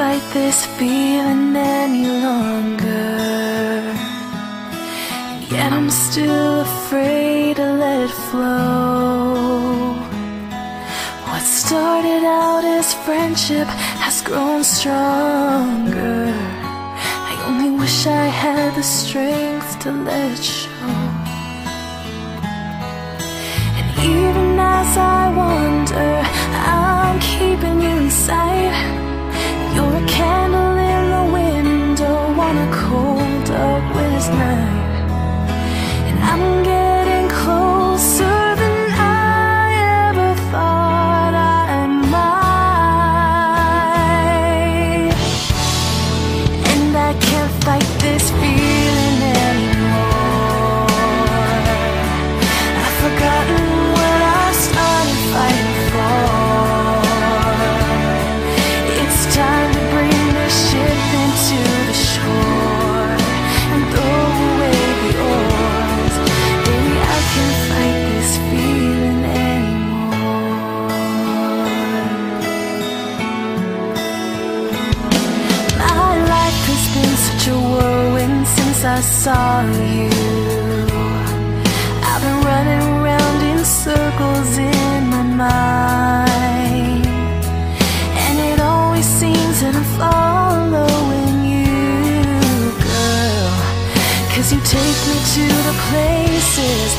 fight this feeling any longer, and yet I'm still afraid to let it flow. What started out as friendship has grown stronger. I only wish I had the strength to let it show. And even as I wonder, I'm keeping you in sight. You're a candle in the window on a cold, dark winter's night. And I'm getting closer than I ever thought I might. And I can't fight this feeling anymore. I've forgotten what I started fighting for. It's time to bring this ship into the shore and throw away the oars. Baby, I can't fight this feeling anymore. My life has been such a whirlwind since I saw you. I've been running around in circles in my mind, and it always seems that I'm following you, girl, 'cause you take me to the places